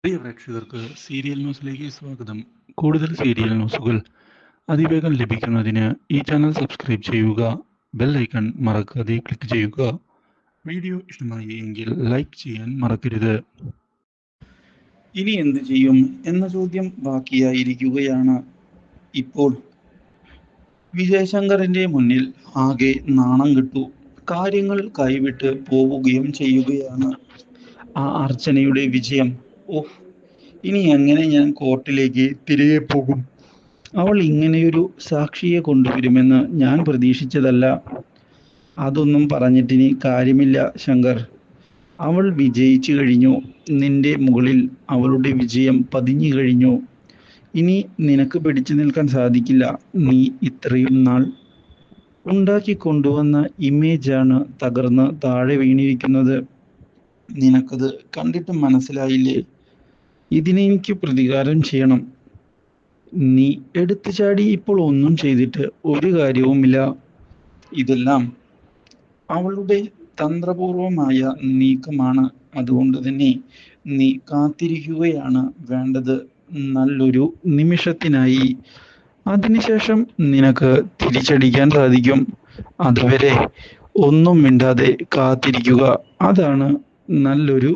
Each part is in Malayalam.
പ്രിയ പ്രേക്ഷകർക്ക് സീരിയൽ ന്യൂസിലേക്ക് സ്വാഗതം. കൂടുതൽ സീരിയൽ ന്യൂസുകൾ അതിവേഗം ലഭിക്കുന്നതിന് ഈ ചാനൽ സബ്സ്ക്രൈബ് ചെയ്യുക. ബെൽ ഐക്കൺ മറക്കാതെ ക്ലിക്ക് ചെയ്യുക. വീഡിയോ ഇഷ്ടമായി എങ്കിൽ ലൈക്ക് ചെയ്യാൻ മറക്കരുത്. ഇനി എന്ത് ചെയ്യും എന്ന ചോദ്യം ബാക്കിയായിരിക്കുകയാണ്. ഇപ്പോൾ വിജയശങ്കറിന്റെ മുന്നിൽ ആകെ നാണം കെട്ടു. കാര്യങ്ങൾ കൈവിട്ട് പോവുകയും ചെയ്യുകയാണ്. ആ അർച്ചനയുടെ വിജയം, ഓഹ്, ഇനി എങ്ങനെ ഞാൻ കോർട്ടിലേക്ക് തിരികെ പോകും? അവൾ ഇങ്ങനെയൊരു സാക്ഷിയെ കൊണ്ടുവരുമെന്ന് ഞാൻ പ്രതീക്ഷിച്ചതല്ല. അതൊന്നും പറഞ്ഞിട്ടിനി കാര്യമില്ല ശങ്കർ. അവൾ വിജയിച്ചു കഴിഞ്ഞു. നിന്റെ മുകളിൽ അവളുടെ വിജയം പതിഞ്ഞു കഴിഞ്ഞു. ഇനി നിനക്ക് പിടിച്ചു നിൽക്കാൻ സാധിക്കില്ല. നീ ഇത്രയും നാൾ ഉണ്ടാക്കി കൊണ്ടുവന്ന ഇമേജാണ് തകർന്ന് താഴെ വീണിരിക്കുന്നത്. നിനക്കത് കണ്ടിട്ട് മനസ്സിലായില്ലേ? ഇതിനെനിക്ക് പ്രതികാരം ചെയ്യണം. നീ എടുത്തു ചാടി ഇപ്പോൾ ഒന്നും ചെയ്തിട്ട് ഒരു കാര്യവുമില്ല. ഇതെല്ലാം അവളുടെ തന്ത്രപൂർവമായ നീക്കമാണ്. അതുകൊണ്ട് തന്നെ നീ കാത്തിരിക്കുകയാണ് വേണ്ടത്, നല്ലൊരു നിമിഷത്തിനായി. അതിനുശേഷം നിനക്ക് തിരിച്ചടിക്കാൻ സാധിക്കും. അതുവരെ ഒന്നും മിണ്ടാതെ കാത്തിരിക്കുക. അതാണ് നല്ലൊരു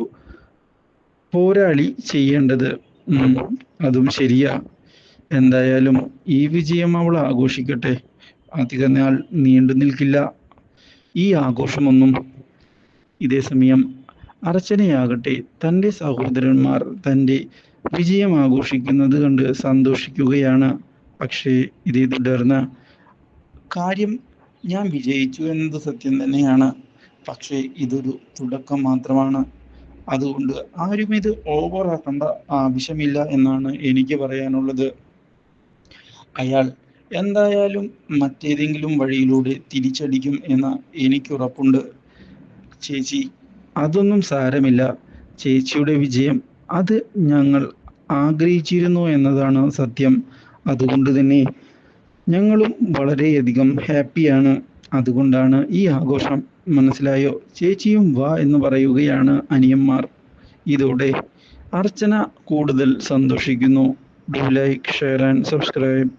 പോരാളി ചെയ്യേണ്ടത്. അതും ശരിയാ. എന്തായാലും ഈ വിജയം അവൾ ആഘോഷിക്കട്ടെ. അധിക നാൾ നീണ്ടു നിൽക്കില്ല ഈ ആഘോഷമൊന്നും. ഇതേസമയം അർച്ചനയാകട്ടെ തൻ്റെ സഹോദരന്മാർ തൻ്റെ വിജയം ആഘോഷിക്കുന്നത് കണ്ട് സന്തോഷിക്കുകയാണ്. പക്ഷേ ഇതേ തുടർന്ന് കാര്യം, ഞാൻ വിജയിച്ചു എന്നത് സത്യം തന്നെയാണ്, പക്ഷേ ഇതൊരു തുടക്കം മാത്രമാണ്. അതുകൊണ്ട് ആരും ഇത് ഓവറാക്കേണ്ട ആവശ്യമില്ല എന്നാണ് എനിക്ക് പറയാനുള്ളത്. അയാൾ എന്തായാലും മറ്റേതെങ്കിലും വഴിയിലൂടെ തിരിച്ചടിക്കും എന്ന് എനിക്കുറപ്പുണ്ട്. ചേച്ചി, അതൊന്നും സാരമില്ല. ചേച്ചിയുടെ വിജയം അത് ഞങ്ങൾ ആഗ്രഹിച്ചിരുന്നു എന്നതാണ് സത്യം. അതുകൊണ്ട് തന്നെ ഞങ്ങളും വളരെയധികം ഹാപ്പിയാണ്. അതുകൊണ്ടാണ് ഈ ആഘോഷം. മനസ്സിലായോ? ചേച്ചിയും വാ എന്ന് പറയുകയാണ് അനിയന്മാർ. ഇതോടെ അർച്ചന കൂടുതൽ സന്തോഷിക്കുന്നു. Do like, share and subscribe.